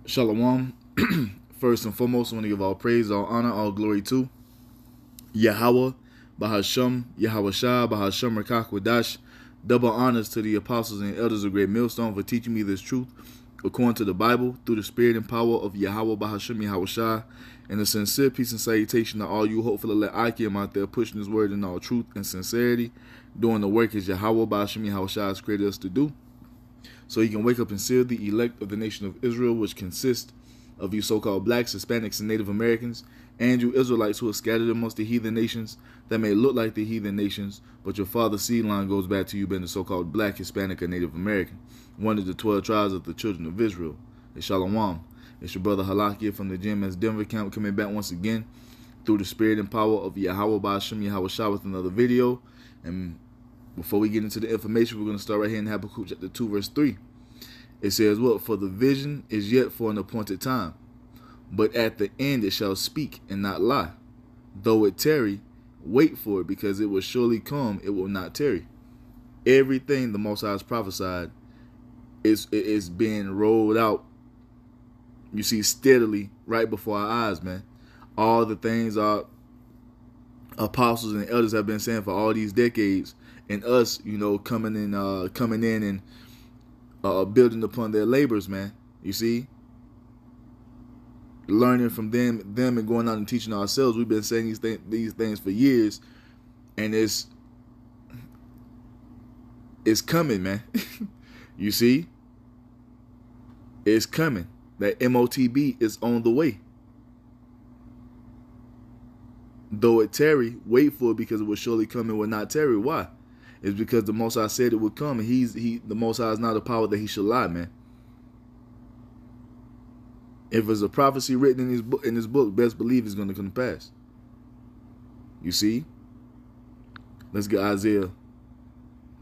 Shalom. First and foremost, I want to give all praise, all honor, all glory to YAHAWAH, bahasham, YAHAWASHI, bahasham, qadash. Double honors to the apostles and elders of Great Millstone for teaching me this truth according to the Bible through the spirit and power of YAHAWAH, bahasham, YAHAWASHI, and a sincere peace and salutation to all you hopefully let Ikim out there pushing his word in all truth and sincerity, doing the work as YAHAWAH, bahasham, YAHAWASHI has created us to do, so he can wake up and seal the elect of the nation of Israel, which consists of you so-called blacks, Hispanics, and Native Americans, and you Israelites who are scattered amongst the heathen nations that may look like the heathen nations, but your father's seed line goes back to you being the so-called black, Hispanic, or Native American, one of the 12 tribes of the children of Israel. It's Shalom. It's your brother Halakia from the GMS Denver camp coming back once again through the spirit and power of YAHAWAH, bahasham, YAHAWASHI with another video. And before we get into the information, we're going to start right here in Habakkuk chapter 2, verse 3. It says, what? For the vision is yet for an appointed time, but at the end it shall speak and not lie. Though it tarry, wait for it, because it will surely come, it will not tarry. Everything the Most High has prophesied is being rolled out, you see, steadily right before our eyes, man. All the things our apostles and elders have been saying for all these decades, and us, you know, coming in and building upon their labors, man. You see, learning from them and going out and teaching ourselves. We've been saying these things for years, and it's coming, man. You see, it's coming. That MOTB is on the way. Though it tarry, wait for it, because it will surely come and will not tarry. Why? It's because the Most High said it would come, and the Most High is not a power that he should lie, man. If it's a prophecy written in his book, best believe it's going to come to pass. You see? Let's get Isaiah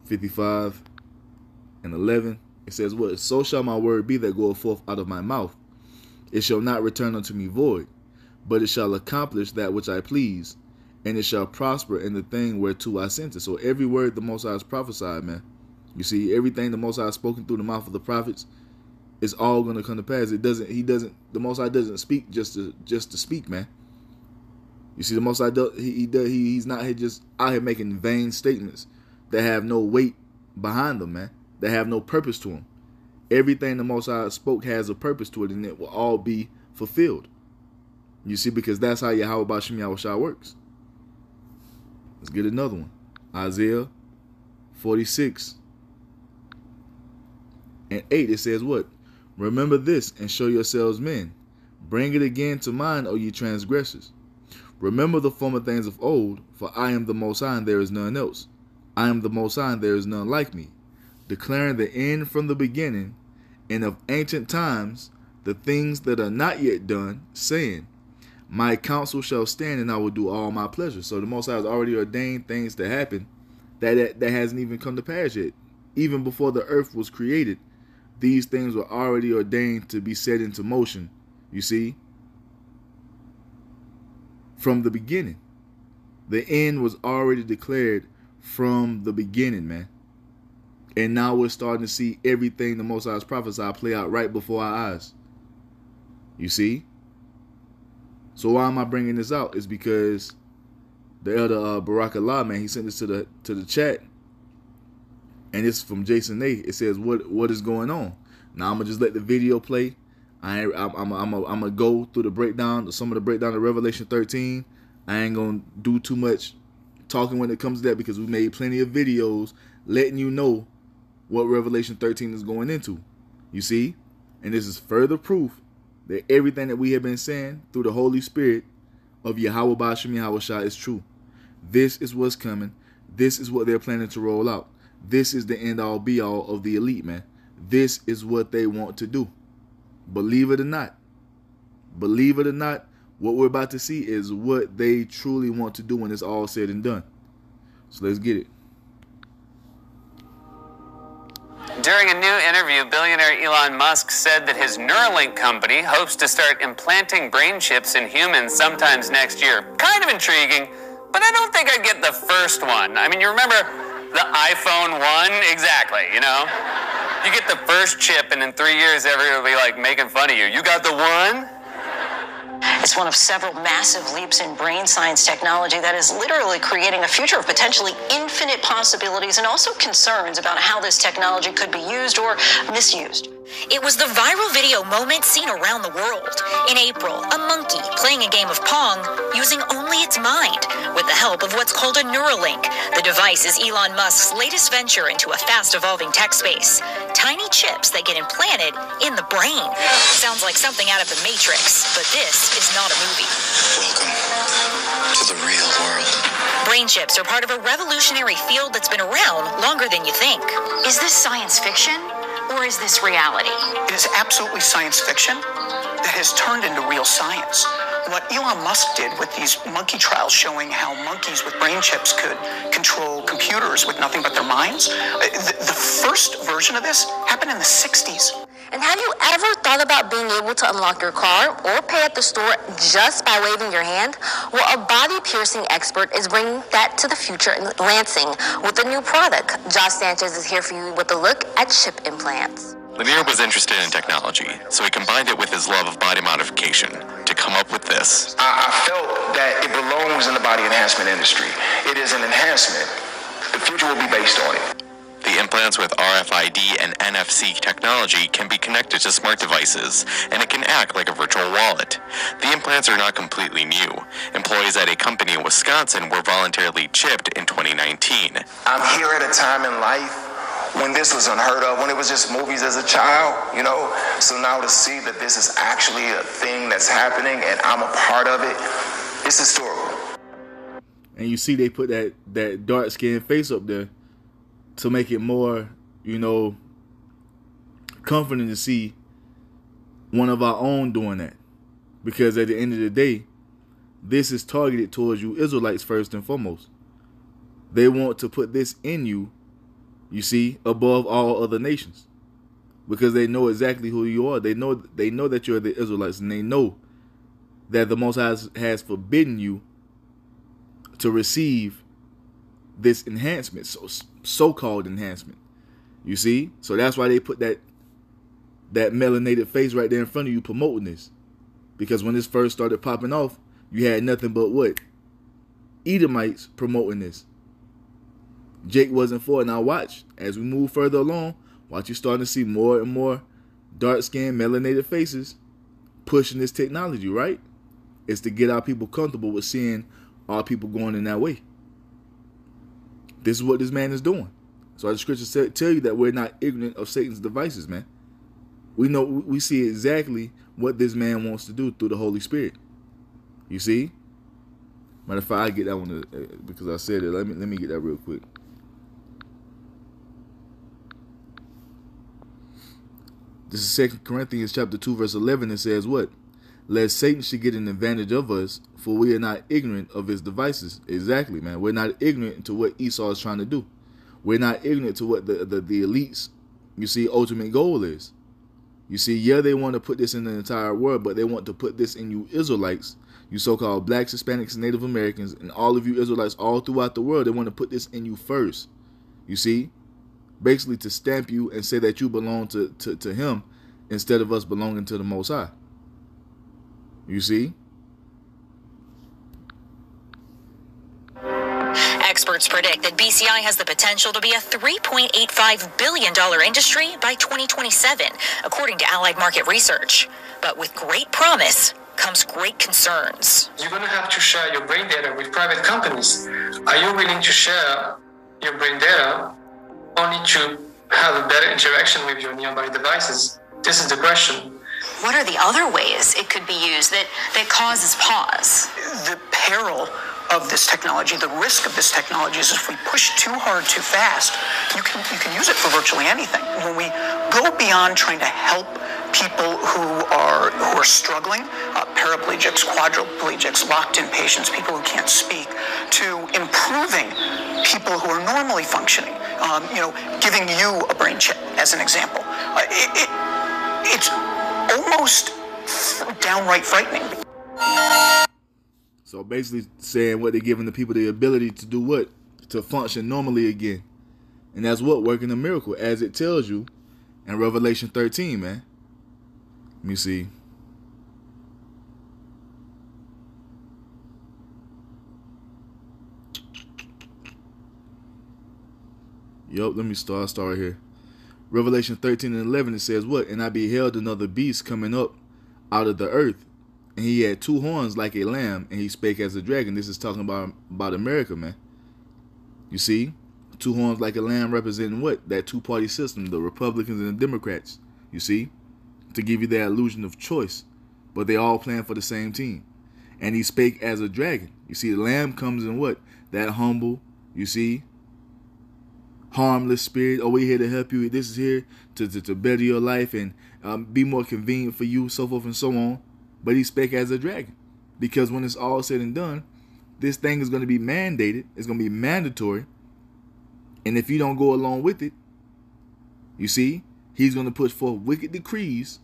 55 and 11. It says, what? So shall my word be that goeth forth out of my mouth. It shall not return unto me void, but it shall accomplish that which I please, and it shall prosper in the thing whereto I sent it. So every word the Most High has prophesied, man. You see, everything the Most High has spoken through the mouth of the prophets is all going to come to pass. The Most High doesn't speak just to speak, man. You see, the Most High he's not just out here making vain statements that have no weight behind them, man. That have no purpose to them. Everything the Most High spoke has a purpose to it, and it will all be fulfilled. You see, because that's how YAHAWAH, bahasham, YAHAWASHI works. Let's get another one. Isaiah 46 and 8. It says what? Remember this and show yourselves men. Bring it again to mind, O ye transgressors. Remember the former things of old, for I am the Most High and there is none else. I am the Most High and there is none like me, declaring the end from the beginning, and of ancient times the things that are not yet done, saying, my counsel shall stand, and I will do all my pleasure. So the Most High has already ordained things to happen that hasn't even come to pass yet. Even before the earth was created, these things were already ordained to be set into motion. You see, from the beginning, the end was already declared from the beginning, man. And now we're starting to see everything the Most High has prophesied play out right before our eyes. You see? So why am I bringing this out? It's because the elder Barak Allah, man, he sent this to the chat, and it's from Jason A. It says, what is going on? Now I'm gonna just let the video play. I'm gonna go through the breakdown, some of the breakdown of Revelation 13. I ain't gonna do too much talking when it comes to that, because we made plenty of videos letting you know what Revelation 13 is going into. You see? And this is further proof that everything that we have been saying through the Holy Spirit of YAHAWAH, bahasham, YAHAWASHI is true. This is what's coming. This is what they're planning to roll out. This is the end-all, be-all of the elite, man. This is what they want to do. Believe it or not, what we're about to see is what they truly want to do when it's all said and done. So let's get it. During a new interview, billionaire Elon Musk said that his Neuralink company hopes to start implanting brain chips in humans sometimes next year. Kind of intriguing, but I don't think I'd get the first one. I mean, you remember the iPhone 1? Exactly, you know? You get the first chip, and in 3 years, everyone will be like making fun of you. You got the one? It's one of several massive leaps in brain science technology that is literally creating a future of potentially infinite possibilities and also concerns about how this technology could be used or misused. It was the viral video moment seen around the world. In April, a monkey playing a game of Pong using only its mind with the help of what's called a Neuralink. The device is Elon Musk's latest venture into a fast-evolving tech space. Tiny chips that get implanted in the brain. Sounds like something out of The Matrix, but this is not a movie. Welcome to the real world. Brain chips are part of a revolutionary field that's been around longer than you think. Is this science fiction or is this reality? It is absolutely science fiction that has turned into real science. What Elon Musk did with these monkey trials showing how monkeys with brain chips could control computers with nothing but their minds, the first version of this happened in the 60s. And have you ever thought about being able to unlock your car or pay at the store just by waving your hand? Well, a body-piercing expert is bringing that to the future in Lansing with a new product. Josh Sanchez is here for you with a look at chip implants. Lanier was interested in technology, so he combined it with his love of body modification to come up with this. I felt that it belongs in the body enhancement industry. It is an enhancement. The future will be based on it. The implants with RFID and NFC technology can be connected to smart devices, and it can act like a virtual wallet. The implants are not completely new. Employees at a company in Wisconsin were voluntarily chipped in 2019. I'm here at a time in life when this was unheard of, when it was just movies as a child, you know? So now to see that this is actually a thing that's happening and I'm a part of it, it's historical. And you see they put that dark-skinned face up there to make it more, comforting to see one of our own doing that. Because at the end of the day, this is targeted towards you Israelites first and foremost. They want to put this in you, you see, above all other nations. Because they know exactly who you are. They know that you're the Israelites, and they know that the Most High has forbidden you to receive this enhancement, so-called enhancement. You see? So that's why they put that melanated face right there in front of you promoting this. Because when this first started popping off, you had nothing but what? Edomites promoting this. Jake wasn't for it. Now watch, as we move further along, watch you starting to see more and more dark-skinned, melanated faces pushing this technology, right? It's to get our people comfortable with seeing our people going in that way. This is what this man is doing. So the scriptures tell you that we're not ignorant of Satan's devices, man. We see exactly what this man wants to do through the Holy Spirit. You see? Matter of fact, I get that one because I said it. Let me get that real quick. This is 2 Corinthians chapter 2, verse 11. It says what? Lest Satan should get an advantage of us, for we are not ignorant of his devices. Exactly, man. We're not ignorant to what Esau is trying to do. We're not ignorant to what the elites, you see, ultimate goal is. You see, yeah, they want to put this in the entire world, but they want to put this in you Israelites, you so-called blacks, Hispanics, Native Americans, and all of you Israelites all throughout the world. They want to put this in you first. You see? Basically to stamp you and say that you belong to him instead of us belonging to the Most High. You see? Experts predict that BCI has the potential to be a $3.85 billion industry by 2027, according to Allied Market Research. But with great promise comes great concerns. You're going to have to share your brain data with private companies. Are you willing to share your brain data only to have a better interaction with your nearby devices? This is the question. What are the other ways it could be used that causes pause? The peril of this technology, the risk of this technology is if we push too hard, too fast, you can use it for virtually anything. When we go beyond trying to help people who are struggling, paraplegics, quadriplegics, locked-in patients, people who can't speak, to improving people who are normally functioning, giving you a brain chip as an example. It's almost downright frightening. So basically saying what they're giving the people the ability to do what? To function normally again. And that's what? Working a miracle. As it tells you And Revelation 13, man. Let me see. Yup, let me start right here. Revelation 13 and 11, it says what? And I beheld another beast coming up out of the earth, and he had 2 horns like a lamb, and he spake as a dragon. This is talking about America, man. You see? 2 horns like a lamb representing what? That two-party system, the Republicans and the Democrats. You see? To give you that illusion of choice. But they all playing for the same team. And he spake as a dragon. You see, the lamb comes in what? That humble, you see? Harmless spirit. Oh, we're here to help you. This is here to better your life and be more convenient for you, so forth and so on. But he spake as a dragon. Because when it's all said and done, this thing is going to be mandated. It's going to be mandatory. And if you don't go along with it, you see, he's going to push forth wicked decrees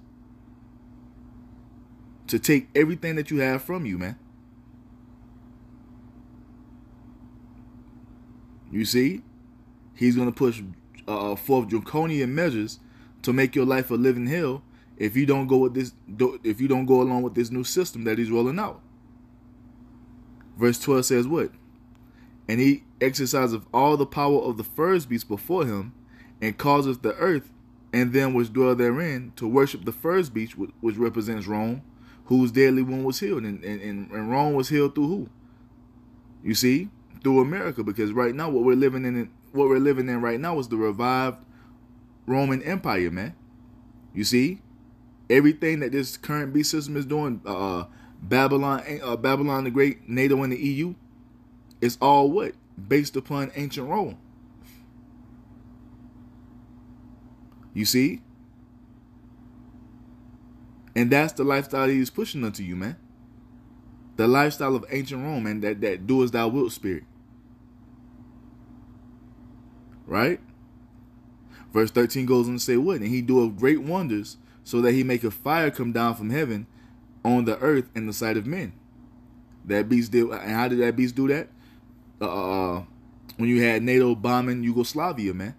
to take everything that you have from you, man. You see, he's going to push forth draconian measures to make your life a living hell if you don't go with this. If you don't go along with this new system that he's rolling out. Verse 12 says what? And he exerciseth all the power of the first beast before him, and causeth the earth and them which dwell therein to worship the first beast, which represents Rome, whose deadly wound was healed. And Rome was healed through who? You see? Through America. Because right now what we're living in right now is the revived Roman Empire, man. You see? Everything that this current beast system is doing, Babylon the Great, NATO and the EU, it's all what? Based upon ancient Rome. You see? And that's the lifestyle he's pushing unto you, man. The lifestyle of ancient Rome, and that do as thou wilt spirit. Right? Verse 13 goes on to say what? And he doeth great wonders, so that he maketh fire come down from heaven on the earth in the sight of men. That beast did, and how did that beast do that? When you had NATO bombing Yugoslavia, man.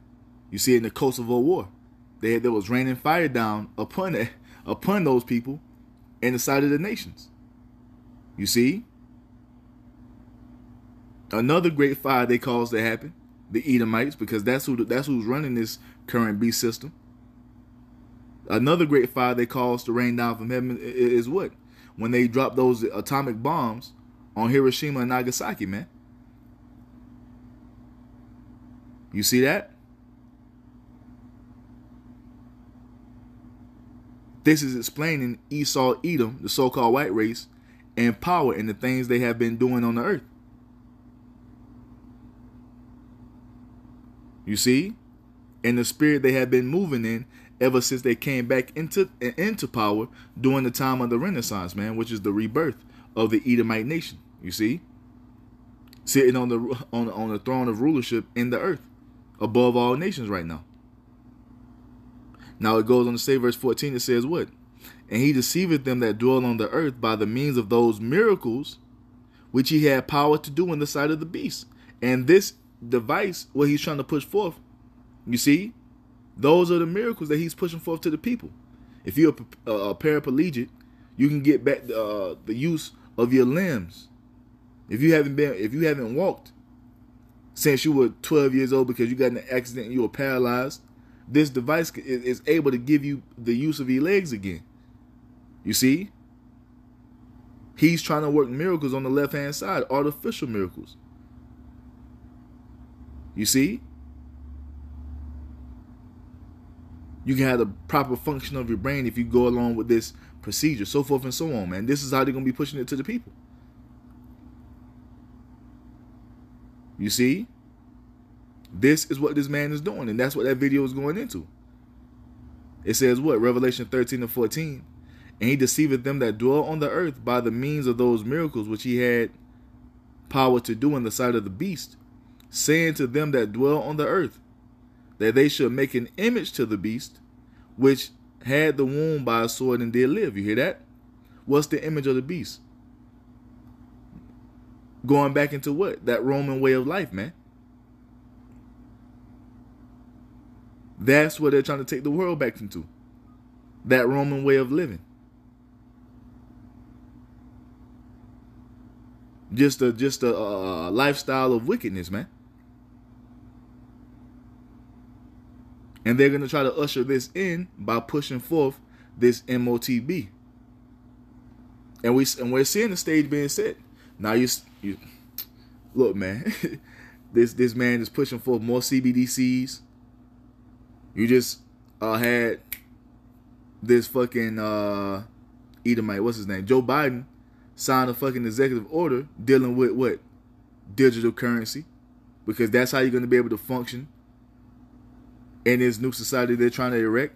You see it in the Kosovo War. There was raining fire down upon those people in the sight of the nations. You see? Another great fire they caused to happen, the Edomites, because that's who's running this current beast system. Another great fire they caused to rain down from heaven is what? When they dropped those atomic bombs on Hiroshima and Nagasaki, man. You see that? This is explaining Esau, Edom, the so-called white race, and power in the things they have been doing on the earth. You see? And the spirit they have been moving in ever since they came back into power during the time of the Renaissance, man, which is the rebirth of the Edomite nation. You see? Sitting on the throne of rulership in the earth, above all nations right now. Now it goes on to say, verse 14, it says what? And he deceiveth them that dwell on the earth by the means of those miracles which he had power to do in the sight of the beast. And this device, what he's trying to push forth, you see, those are the miracles that he's pushing forth to the people. If you're a paraplegic, you can get back the use of your limbs. If you haven't walked since you were 12 years old because you got in an accident and you were paralyzed, this device is able to give you the use of your legs again. You see? He's trying to work miracles on the left-hand side, artificial miracles. You see? You can have the proper function of your brain if you go along with this procedure, so forth and so on, man. This is how they're going to be pushing it to the people. You see? This is what this man is doing, and that's what that video is going into. It says what? Revelation 13 and 14. And he deceiveth them that dwell on the earth by the means of those miracles which he had power to do in the sight of the beast, saying to them that dwell on the earth, that they should make an image to the beast, which had the wound by a sword and did live. You hear that? What's the image of the beast? Going back into what? That Roman way of life, man. That's what they're trying to take the world back into. That Roman way of living. Just a lifestyle of wickedness, man. And they're going to try to usher this in by pushing forth this MOTB. And we're seeing the stage being set. Now you look, man. this man is pushing forth more CBDCs. You just had this fucking Edomite, what's his name? Joe Biden signed a fucking executive order dealing with what? Digital currency. Because that's how you're going to be able to function in this new society they're trying to erect.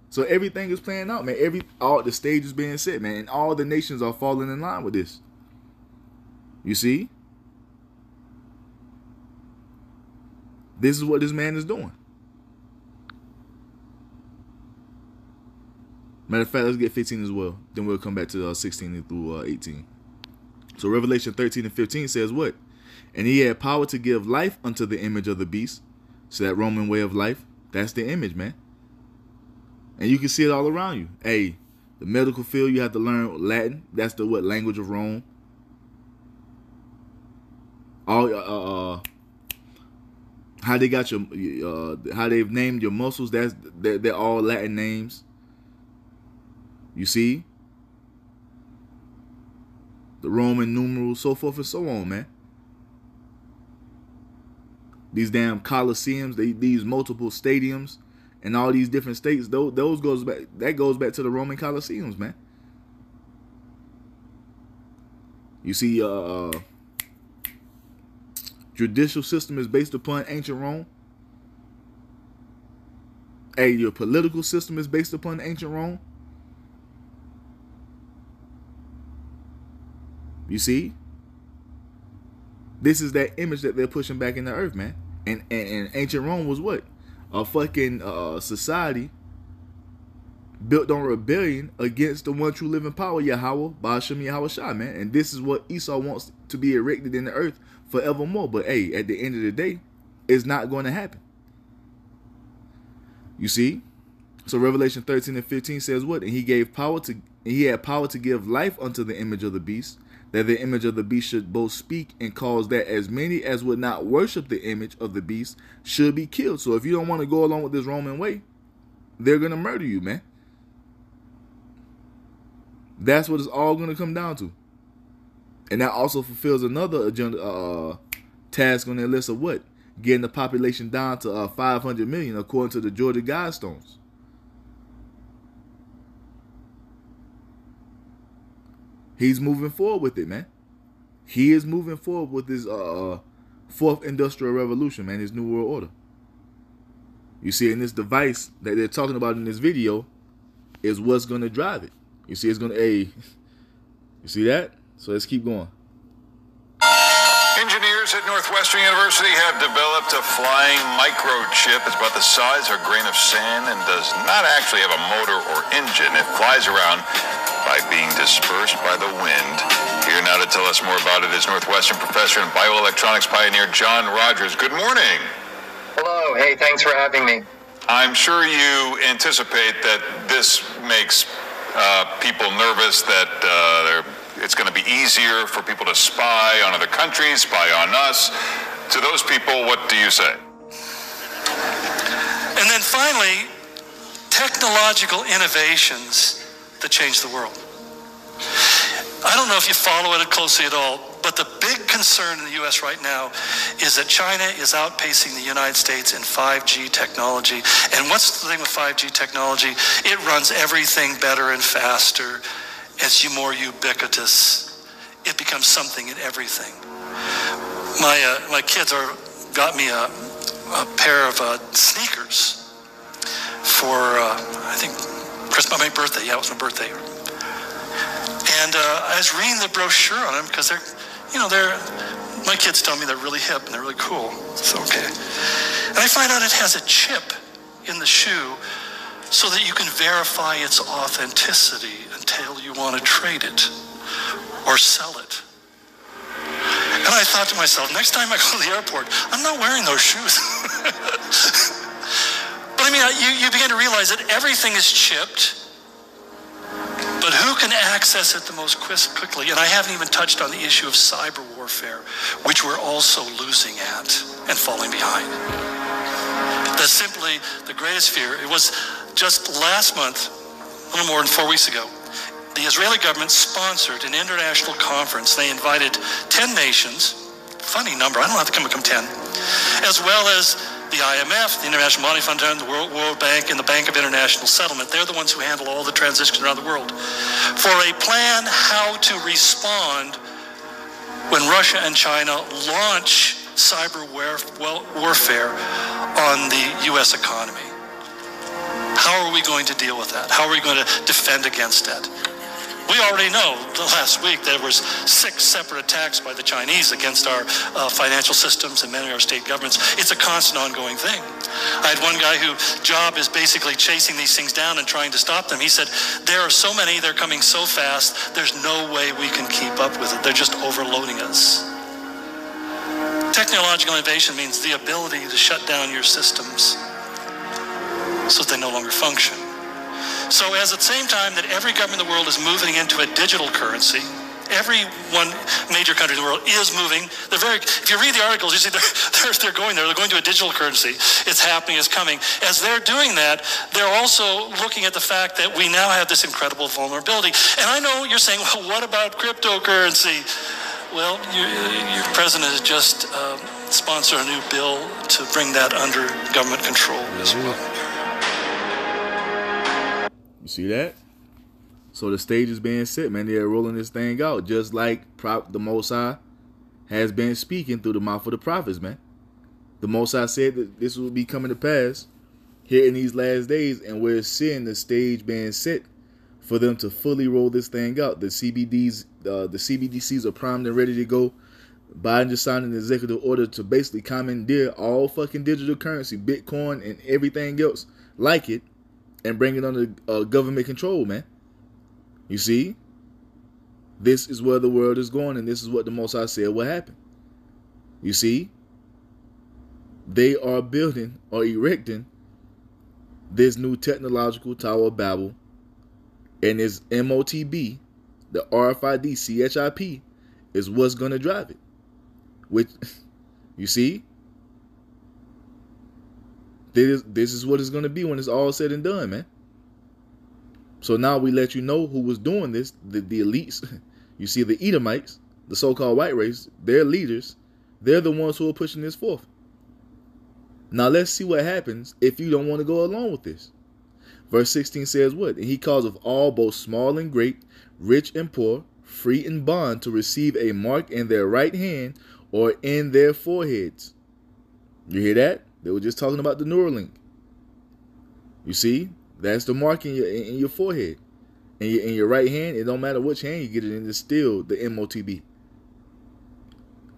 So everything is playing out, man. All the stage is being set, man. And all the nations are falling in line with this. You see? This is what this man is doing. Matter of fact, let's get 15 as well. Then we'll come back to 16 through 18. So Revelation 13 and 15 says what? And he had power to give life unto the image of the beast. So that Roman way of life, that's the image, man. And you can see it all around you. Hey, the medical field, you have to learn Latin. That's the language of Rome. All how they got your how they've named your muscles, they're all Latin names. You see? The Roman numerals, so forth and so on, man. These damn coliseums, these multiple stadiums, and all these different states, those goes back. That goes back to the Roman coliseums, man. You see, judicial system is based upon ancient Rome. Hey, your political system is based upon ancient Rome. You see? This is that image that they're pushing back in the earth, man. And ancient Rome was what? A fucking society built on rebellion against the one true living power, YAHAWAH, bahasham, YAHAWASHI, man. And this is what Esau wants to be erected in the earth forevermore. But hey, at the end of the day, it's not going to happen. You see? So Revelation 13 and 15 says what? And he had power to give life unto the image of the beast, that the image of the beast should both speak and cause that as many as would not worship the image of the beast should be killed. So if you don't want to go along with this Roman way, they're going to murder you, man. That's what it's all going to come down to. And that also fulfills another agenda, task on their list of what? Getting the population down to 500 million according to the Georgia Guidestones. He's moving forward with it, man. He is moving forward with his fourth industrial revolution, man, his new world order. You see, in this device that they're talking about in this video is what's going to drive it. You see, it's going to, you see that? So let's keep going. Engineers at Northwestern University have developed a flying microchip. It's about the size of a grain of sand and does not actually have a motor or engine. It flies around by being dispersed by the wind. Here now to tell us more about it is Northwestern professor and bioelectronics pioneer John Rogers. Good morning. Hello. Hey, thanks for having me. I'm sure you anticipate that this makes people nervous, that it's going to be easier for people to spy on other countries, spy on us. To those people, what do you say? And then finally, technological innovations that change the world. I don't know if you follow it closely at all, but the big concern in the U.S. right now is that China is outpacing the United States in 5G technology. And what's the thing with 5G technology? It runs everything better and faster. It's more ubiquitous. It becomes something in everything. My kids got me a pair of sneakers for I think Christmas, my birthday. Yeah, it was my birthday. And I was reading the brochure on them because my kids tell me they're really hip and they're really cool. It's okay. And I find out it has a chip in the shoe so that you can verify its authenticity until you want to trade it or sell it. And I thought to myself, next time I go to the airport, I'm not wearing those shoes. But But I mean, you begin to realize that everything is chipped, but who can access it the most quickly? And I haven't even touched on the issue of cyber warfare, which we're also losing at and falling behind. That's simply the greatest fear. It was just last month, a little more than 4 weeks ago, the Israeli government sponsored an international conference. They invited 10 nations, funny number, I don't have to come 10, as well as the IMF, the International Monetary Fund, the World Bank, and the Bank of International Settlement. They're the ones who handle all the transitions around the world, for a plan how to respond when Russia and China launch cyber warfare on the U.S. economy. How are we going to deal with that? How are we going to defend against that? We already know last week there was 6 separate attacks by the Chinese against our financial systems and many of our state governments. It's a constant ongoing thing. I had one guy whose job is basically chasing these things down and trying to stop them. He said, there are so many, they're coming so fast, there's no way we can keep up with it. They're just overloading us. Technological innovation means the ability to shut down your systems so that they no longer function. So as at the same time that every government in the world is moving into a digital currency, every one major country in the world is moving. If you read the articles, you see they're going there. They're going to a digital currency. It's happening, it's coming. As they're doing that, they're also looking at the fact that we now have this incredible vulnerability. And I know you're saying, well, what about cryptocurrency? Well, your president has just sponsored a new bill to bring that under government control as well. You see that? So the stage is being set, man. They're rolling this thing out, just like the Most High has been speaking through the mouth of the prophets, man. The Most High said that this will be coming to pass here in these last days, and we're seeing the stage being set for them to fully roll this thing out. The CBDCs are primed and ready to go. Biden just signed an executive order to basically commandeer all fucking digital currency, Bitcoin, and everything else like it, and bring it under government control, man. You see? This is where the world is going, and this is what the Most High said will happen. You see? They are building or erecting this new technological Tower of Babel, and this MOTB, the RFID, CHIP, is what's going to drive it. Which, you see? This is what it's going to be when it's all said and done, man. So now we let you know who was doing this, the elites. You see, the Edomites, the so-called white race, their leaders, they're the ones who are pushing this forth. Now let's see what happens if you don't want to go along with this. Verse 16 says what? And he calls of all, both small and great, rich and poor, free and bond, to receive a mark in their right hand or in their foreheads. You hear that? They were just talking about the Neuralink. You see, that's the mark in your forehead. In your right hand, it don't matter which hand you get it in, it's still the MOTB.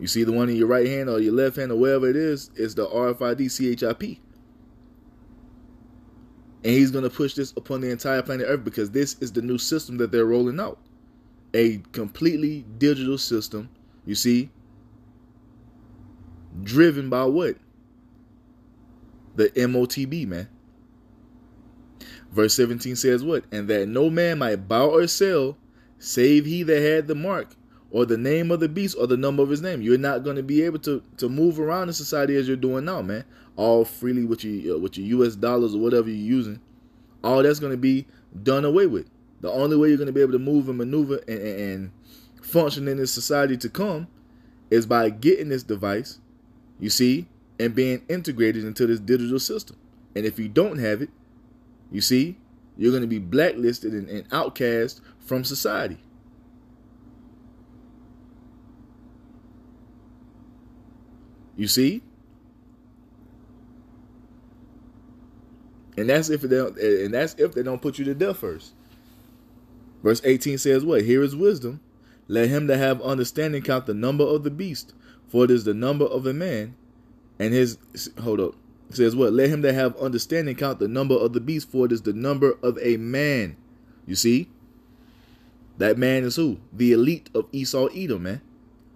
You see the one in your right hand or your left hand or wherever it is the RFID CHIP. And he's going to push this upon the entire planet Earth because this is the new system that they're rolling out. A completely digital system, you see, driven by what? The MOTB, man. Verse 17 says what? And that no man might buy or sell, save he that had the mark, or the name of the beast, or the number of his name. You're not going to be able to move around in society as you're doing now, man. All freely with your US dollars or whatever you're using. All that's going to be done away with. The only way you're going to be able to move and maneuver and function in this society to come is by getting this device, you see, and being integrated into this digital system. And if you don't have it, you see, you're going to be blacklisted and outcast from society. You see? And that's if they don't put you to death first. Verse 18 says what? Here is wisdom. Let him that have understanding count the number of the beast, for it is the number of a man. And his, hold up. It says what? Let him that have understanding count the number of the beast, for it is the number of a man. You see? That man is who? The elite of Esau Edom, man.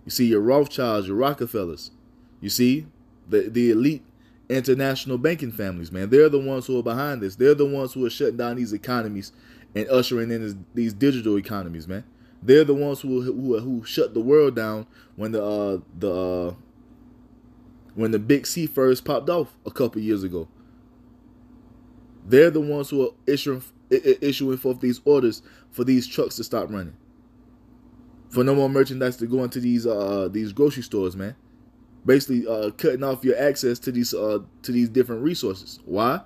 You see, your Rothschilds, your Rockefellers. You see? The elite international banking families, man. They're the ones who are behind this. They're the ones who are shutting down these economies and ushering in these digital economies, man. They're the ones who shut the world down when the big C first popped off a couple years ago. They're the ones who are issuing forth these orders for these trucks to stop running, for no more merchandise to go into these grocery stores, man. Basically, cutting off your access to these different resources. Why?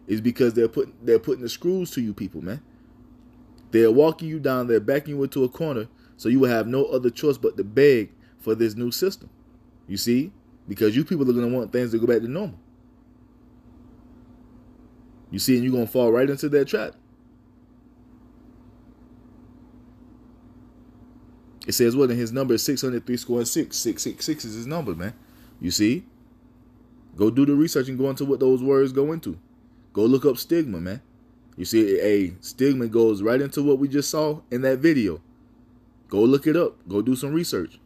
It's because they're putting the screws to you people, man. They're walking you down. They're backing you into a corner, so you will have no other choice but to beg for this new system. You see, because you people are gonna want things to go back to normal. You see, and you're gonna fall right into that trap. It says what? And his number is 603 score and 6. 666 is his number, man. You see? Go do the research and go into what those words go into. Go look up stigma, man. You see, a stigma goes right into what we just saw in that video. Go look it up. Go do some research.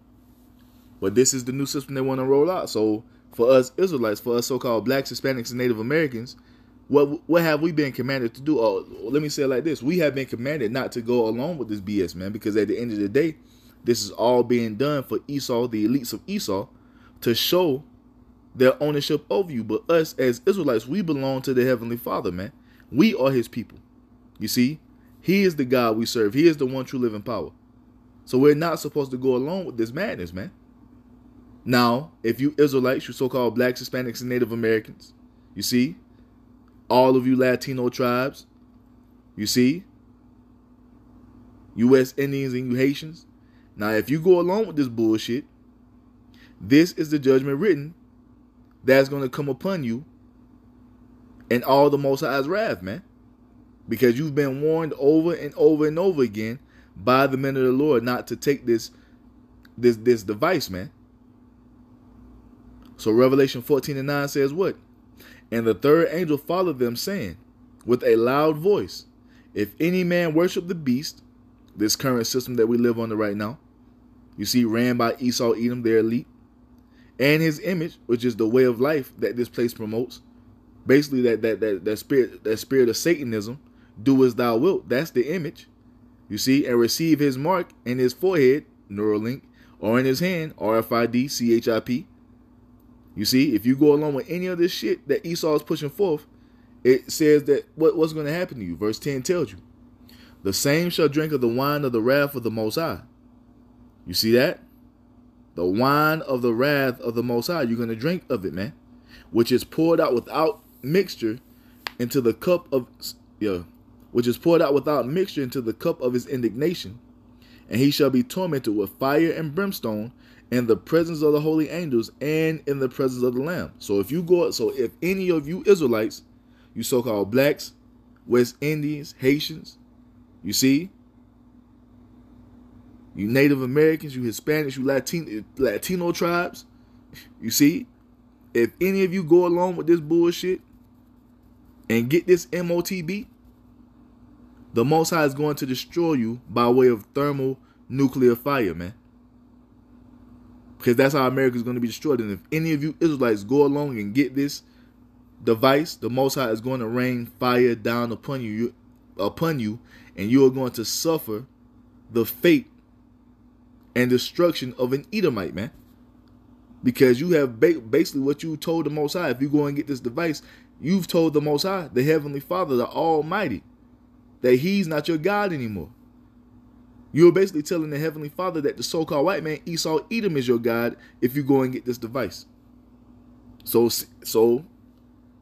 But this is the new system they want to roll out. So for us Israelites, for us so-called blacks, Hispanics, and Native Americans, what have we been commanded to do? Oh, let me say it like this. We have been commanded not to go along with this BS, man, because at the end of the day, this is all being done for Esau, the elites of Esau, to show their ownership over you. But us as Israelites, we belong to the Heavenly Father, man. We are his people. You see, he is the God we serve. He is the one true living power. So we're not supposed to go along with this madness, man. Now, if you Israelites, you so-called blacks, Hispanics, and Native Americans, you see, all of you Latino tribes, you see, U.S. Indians and you Haitians. Now, if you go along with this bullshit, this is the judgment written that's going to come upon you and all the Most High's wrath, man. Because you've been warned over and over and over again by the men of the Lord not to take this device, man. So Revelation 14:9 says what? And the third angel followed them, saying with a loud voice, if any man worship the beast, this current system that we live under right now, you see, ran by Esau, Edom, their elite, and his image, which is the way of life that this place promotes. Basically, that spirit of Satanism, do as thou wilt. That's the image. You see, and receive his mark in his forehead, Neuralink, or in his hand, RFID, CHIP. You see, if you go along with any of this shit that Esau is pushing forth, it says that what's going to happen to you. Verse 10 tells you, the same shall drink of the wine of the wrath of the Most High. You see that? The wine of the wrath of the Most High. You're going to drink of it, man. Which is poured out without mixture into the cup of, which is poured out without mixture into the cup of his indignation. And he shall be tormented with fire and brimstone in the presence of the holy angels and in the presence of the Lamb. So if any of you Israelites, you so-called blacks, West Indians, Haitians, you see, you Native Americans, you Hispanics, you Latino tribes, you see, if any of you go along with this bullshit and get this MOTB, the Most High is going to destroy you by way of thermonuclear fire, man. Because that's how America is going to be destroyed. And if any of you Israelites go along and get this device, the Most High is going to rain fire down upon you, and you are going to suffer the fate and destruction of an Edomite, man. Because you have basically what you told the Most High. If you go and get this device, you've told the Most High, the Heavenly Father, the Almighty, that he's not your God anymore. You're basically telling the Heavenly Father that the so-called white man, Esau, Edom, is your God if you go and get this device. So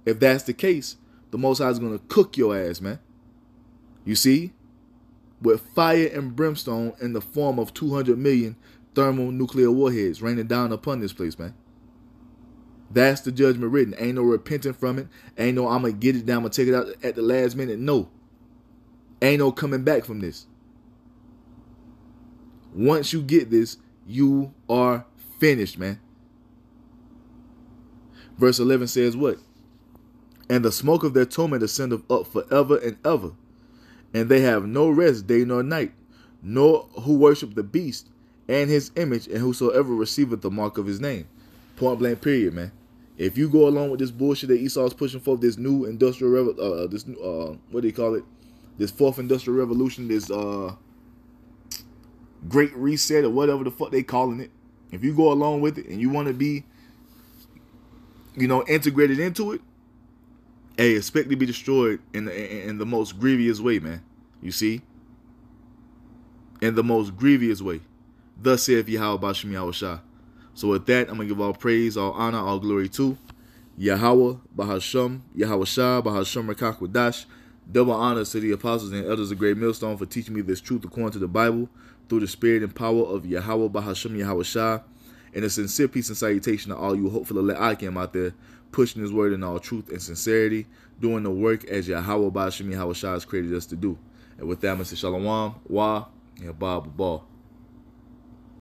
if that's the case, the Most High is going to cook your ass, man. You see? With fire and brimstone in the form of 200 million thermonuclear warheads raining down upon this place, man. That's the judgment written. Ain't no repenting from it. Ain't no I'm going to get it down, I'm going to take it out at the last minute. No. Ain't no coming back from this. Once you get this, you are finished, man. Verse 11 says what? And the smoke of their torment ascendeth up forever and ever. And they have no rest day nor night, nor who worship the beast and his image, and whosoever receiveth the mark of his name. Point blank period, man. If you go along with this bullshit that Esau's pushing forth, this new industrial what do you call it? This fourth industrial revolution, this great reset or whatever the fuck they calling it. If you go along with it and you want to be, integrated into it, hey, expect to be destroyed in the most grievous way, man. You see? In the most grievous way. Thus saith Yahawah bahasham YAHAWASHI. So with that, I'm going to give all praise, all honor, all glory to YAHAWAH, bahasham, YAHAWASHI, bahasham qadash. Double honors to the apostles and elders of Great Millstone for teaching me this truth according to the Bible through the spirit and power of YAHAWAH bahasham YAHAWASHI. And a sincere peace and salutation to all you hopeful elect I came out there pushing his word in all truth and sincerity, doing the work as YAHAWAH bahasham YAHAWASHI has created us to do. And with that, Mr. Shalom, Wah, and Bob Ball.